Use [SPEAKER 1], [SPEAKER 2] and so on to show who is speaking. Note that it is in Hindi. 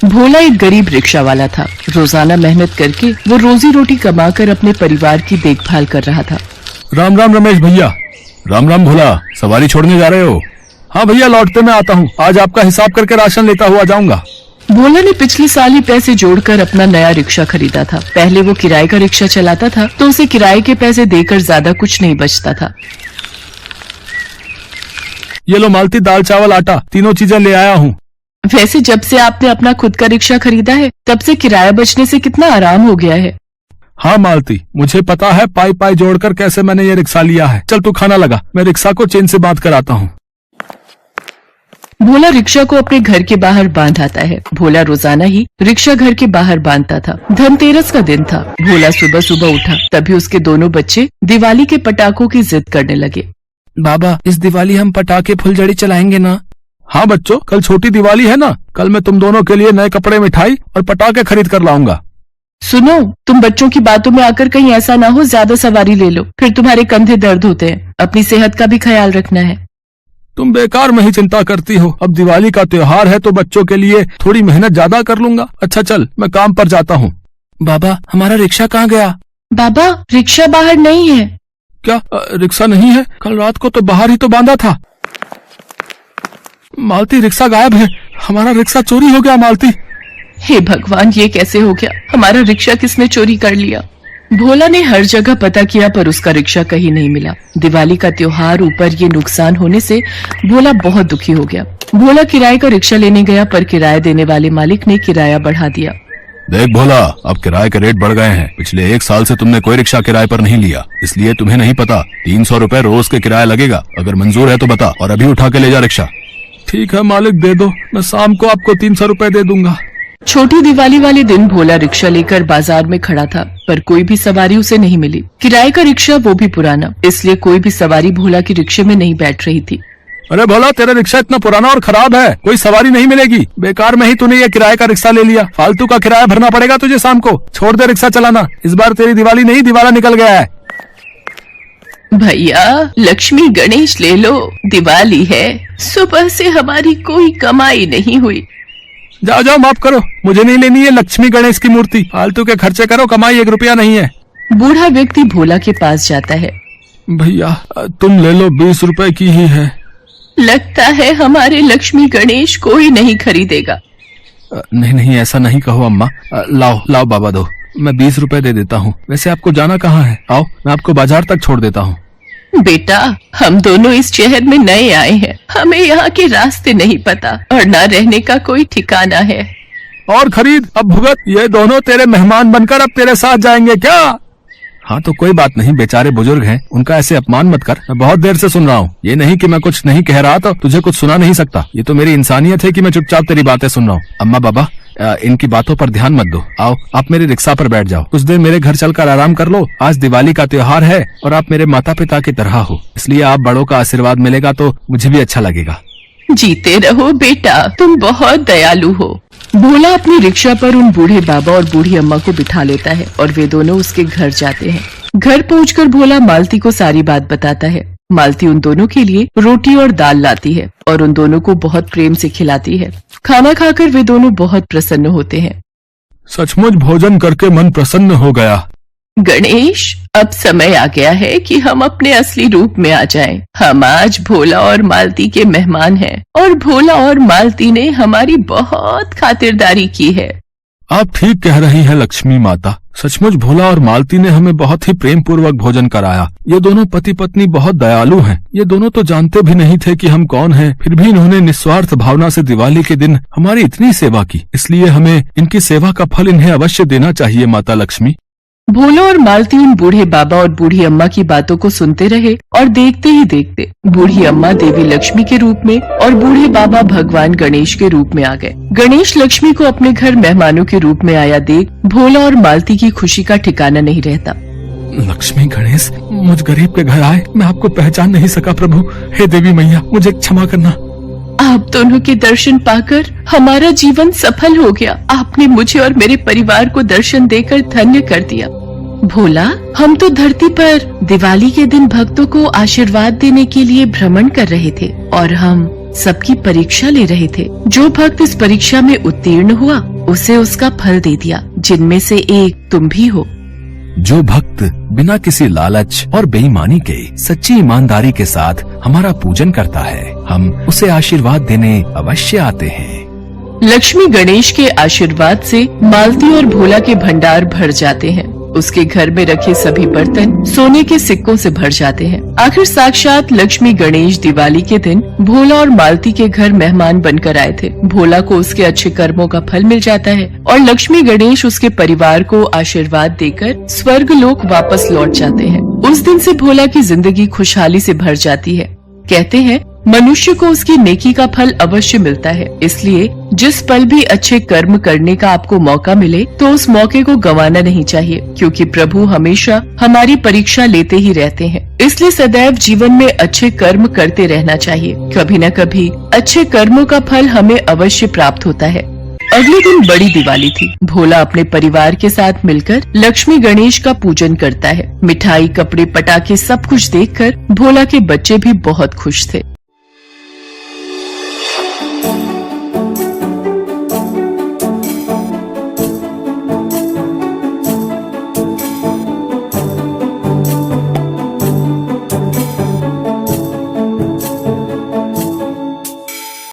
[SPEAKER 1] भोला एक गरीब रिक्शा वाला था। रोजाना मेहनत करके वो रोजी रोटी कमाकर अपने परिवार की देखभाल कर रहा था।
[SPEAKER 2] राम राम रमेश भैया। राम राम भोला, सवारी छोड़ने जा रहे हो? हाँ भैया, लौटते मैं आता हूँ। आज आपका हिसाब करके राशन लेता हुआ जाऊंगा।
[SPEAKER 1] भोला ने पिछले साल ही पैसे जोड़कर अपना नया रिक्शा खरीदा था। पहले वो किराए का रिक्शा चलाता था तो उसे किराए के पैसे देकर ज्यादा कुछ नहीं बचता था।
[SPEAKER 2] ये लो मालती, दाल चावल आटा तीनों चीजें ले आया हूँ।
[SPEAKER 1] वैसे जब से आपने अपना खुद का रिक्शा खरीदा है तब से किराया बचने से कितना आराम हो गया है।
[SPEAKER 2] हाँ मालती, मुझे पता है पाई पाई जोड़कर कैसे मैंने ये रिक्शा लिया है। चल तू खाना लगा, मैं रिक्शा को चेन से बांध कर आता हूँ।
[SPEAKER 1] भोला रिक्शा को अपने घर के बाहर बांध आता है। भोला रोजाना ही रिक्शा घर के बाहर बांधता था। धनतेरस का दिन था। भोला सुबह सुबह उठा, तभी उसके दोनों बच्चे दिवाली के पटाखों की जिद करने लगे।
[SPEAKER 2] बाबा, इस दिवाली हम पटाखे फुलझड़ी चलाएंगे ना? हाँ बच्चों, कल छोटी दिवाली है ना। कल मैं तुम दोनों के लिए नए कपड़े, मिठाई और पटाखे खरीद कर लाऊंगा।
[SPEAKER 1] सुनो, तुम बच्चों की बातों में आकर कहीं ऐसा ना हो ज्यादा सवारी ले लो, फिर तुम्हारे कंधे दर्द होते हैं। अपनी सेहत का भी ख्याल रखना है।
[SPEAKER 2] तुम बेकार में ही चिंता करती हो। अब दिवाली का त्योहार है तो बच्चों के लिए थोड़ी मेहनत ज्यादा कर लूंगा। अच्छा चल, मैं काम पर जाता हूँ। बाबा, हमारा रिक्शा कहाँ गया?
[SPEAKER 1] बाबा, रिक्शा बाहर नहीं है।
[SPEAKER 2] क्या रिक्शा नहीं है? कल रात को तो बाहर ही तो बांधा था। मालती, रिक्शा गायब है। हमारा रिक्शा चोरी हो गया मालती।
[SPEAKER 1] हे भगवान, ये कैसे हो गया? हमारा रिक्शा किसने चोरी कर लिया? भोला ने हर जगह पता किया पर उसका रिक्शा कहीं नहीं मिला। दिवाली का त्योहार, ऊपर ये नुकसान होने से भोला बहुत दुखी हो गया। भोला किराए का रिक्शा लेने गया पर किराया देने वाले मालिक ने किराया बढ़ा दिया।
[SPEAKER 2] देख भोला, अब किराए के रेट बढ़ गए हैं। पिछले 1 साल से तुमने कोई रिक्शा किराए पर नहीं लिया, इसलिए तुम्हें नहीं पता। 300 रुपए रोज के किराया लगेगा। अगर मंजूर है तो बता और अभी उठा के ले जा रिक्शा। ठीक है मालिक, दे दो। मैं शाम को आपको 300 रुपए दे दूंगा।
[SPEAKER 1] छोटी दिवाली वाले दिन भोला रिक्शा लेकर बाजार में खड़ा था पर कोई भी सवारी उसे नहीं मिली। किराए का रिक्शा, वो भी पुराना, इसलिए कोई भी सवारी भोला के रिक्शे में नहीं बैठ रही थी।
[SPEAKER 2] अरे भोला, तेरा रिक्शा इतना पुराना और खराब है, कोई सवारी नहीं मिलेगी। बेकार में ही तूने ये किराए का रिक्शा ले लिया। फालतू का किराया भरना पड़ेगा तुझे शाम को। छोड़ दे रिक्शा चलाना। इस बार तेरी दिवाली नहीं, दिवाला निकल गया है।
[SPEAKER 1] भैया, लक्ष्मी गणेश ले लो, दिवाली है। सुबह से हमारी कोई कमाई नहीं हुई।
[SPEAKER 2] जाओ जाओ, माफ करो, मुझे नहीं लेनी है लक्ष्मी गणेश की मूर्ति। फालतू के खर्चे करो, कमाई 1 रुपया नहीं है।
[SPEAKER 1] बूढ़ा व्यक्ति भोला के पास जाता है।
[SPEAKER 2] भैया, तुम ले लो, 20 रुपए की ही है।
[SPEAKER 1] लगता है हमारे लक्ष्मी गणेश कोई नहीं खरीदेगा।
[SPEAKER 2] नहीं नहीं, ऐसा नहीं कहो अम्मा। लाओ लाओ बाबा, दो, मैं 20 रुपए दे देता हूँ। वैसे आपको जाना कहाँ है? आओ, मैं आपको बाजार तक छोड़ देता हूँ।
[SPEAKER 1] बेटा, हम दोनों इस शहर में नए आए हैं, हमें यहाँ के रास्ते नहीं पता और न रहने का कोई ठिकाना है।
[SPEAKER 2] और खरीद, अब भुगत। ये दोनों तेरे मेहमान बनकर अब तेरे साथ जाएंगे क्या? हाँ तो कोई बात नहीं, बेचारे बुजुर्ग हैं, उनका ऐसे अपमान मत कर। मैं बहुत देर से सुन रहा हूँ। ये नहीं कि मैं कुछ नहीं कह रहा तो तुझे कुछ सुना नहीं सकता। ये तो मेरी इंसानियत है कि मैं चुपचाप तेरी बातें सुन रहा हूँ। अम्मा बाबा, इनकी बातों पर ध्यान मत दो। आओ, आप मेरे रिक्शा पर बैठ जाओ। कुछ देर मेरे घर चलकर आराम कर लो। आज दिवाली का त्योहार है और आप मेरे माता पिता की तरह हो, इसलिए आप बड़ों का आशीर्वाद मिलेगा तो मुझे भी अच्छा लगेगा।
[SPEAKER 1] जीते रहो बेटा, तुम बहुत दयालु हो। भोला अपनी रिक्शा पर उन बूढ़े बाबा और बूढ़ी अम्मा को बिठा लेता है और वे दोनों उसके घर जाते हैं। घर पहुंचकर भोला मालती को सारी बात बताता है। मालती उन दोनों के लिए रोटी और दाल लाती है और उन दोनों को बहुत प्रेम से खिलाती है। खाना खाकर वे दोनों बहुत प्रसन्न होते हैं।
[SPEAKER 2] सचमुच भोजन करके मन प्रसन्न हो गया।
[SPEAKER 1] गणेश, अब समय आ गया है कि हम अपने असली रूप में आ जाएं। हम आज भोला और मालती के मेहमान हैं और भोला और मालती ने हमारी बहुत खातिरदारी की है।
[SPEAKER 2] आप ठीक कह रही हैं लक्ष्मी माता। सचमुच भोला और मालती ने हमें बहुत ही प्रेम पूर्वक भोजन कराया। ये दोनों पति पत्नी बहुत दयालु हैं। ये दोनों तो जानते भी नहीं थे कि हम कौन हैं, फिर भी इन्होंने निस्वार्थ भावना से दिवाली के दिन हमारी इतनी सेवा की। इसलिए हमें इनकी सेवा का फल इन्हें अवश्य देना चाहिए माता लक्ष्मी।
[SPEAKER 1] भोला और मालती उन बूढ़े बाबा और बूढ़ी अम्मा की बातों को सुनते रहे और देखते ही देखते बूढ़ी अम्मा देवी लक्ष्मी के रूप में और बूढ़े बाबा भगवान गणेश के रूप में आ गए। गणेश लक्ष्मी को अपने घर मेहमानों के रूप में आया देख भोला और मालती की खुशी का ठिकाना नहीं रहता।
[SPEAKER 2] लक्ष्मी गणेश मुझ गरीब के घर आए, मैं आपको पहचान नहीं सका प्रभु। हे देवी मैया, मुझे क्षमा करना।
[SPEAKER 1] आप दोनों के दर्शन पाकर हमारा जीवन सफल हो गया। आपने मुझे और मेरे परिवार को दर्शन देकर धन्य कर दिया। भोला, हम तो धरती पर दिवाली के दिन भक्तों को आशीर्वाद देने के लिए भ्रमण कर रहे थे और हम सबकी परीक्षा ले रहे थे। जो भक्त इस परीक्षा में उत्तीर्ण हुआ उसे उसका फल दे दिया, जिनमें से एक तुम भी हो।
[SPEAKER 2] जो भक्त बिना किसी लालच और बेईमानी के सच्ची ईमानदारी के साथ हमारा पूजन करता है, हम उसे आशीर्वाद देने अवश्य आते हैं।
[SPEAKER 1] लक्ष्मी गणेश के आशीर्वाद से मालती और भोला के भंडार भर जाते हैं। उसके घर में रखे सभी बर्तन सोने के सिक्कों से भर जाते हैं। आखिर साक्षात लक्ष्मी गणेश दिवाली के दिन भोला और मालती के घर मेहमान बनकर आए थे। भोला को उसके अच्छे कर्मों का फल मिल जाता है और लक्ष्मी गणेश उसके परिवार को आशीर्वाद देकर स्वर्ग लोक वापस लौट जाते हैं। उस दिन से भोला की जिंदगी खुशहाली से भर जाती है। कहते हैं मनुष्य को उसकी नेकी का फल अवश्य मिलता है, इसलिए जिस पल भी अच्छे कर्म करने का आपको मौका मिले तो उस मौके को गंवाना नहीं चाहिए, क्योंकि प्रभु हमेशा हमारी परीक्षा लेते ही रहते हैं। इसलिए सदैव जीवन में अच्छे कर्म करते रहना चाहिए। कभी न कभी अच्छे कर्मों का फल हमें अवश्य प्राप्त होता है। अगले दिन बड़ी दिवाली थी। भोला अपने परिवार के साथ मिलकर लक्ष्मी गणेश का पूजन करता है। मिठाई, कपड़े, पटाखे सब कुछ देखकर भोला के बच्चे भी बहुत खुश थे।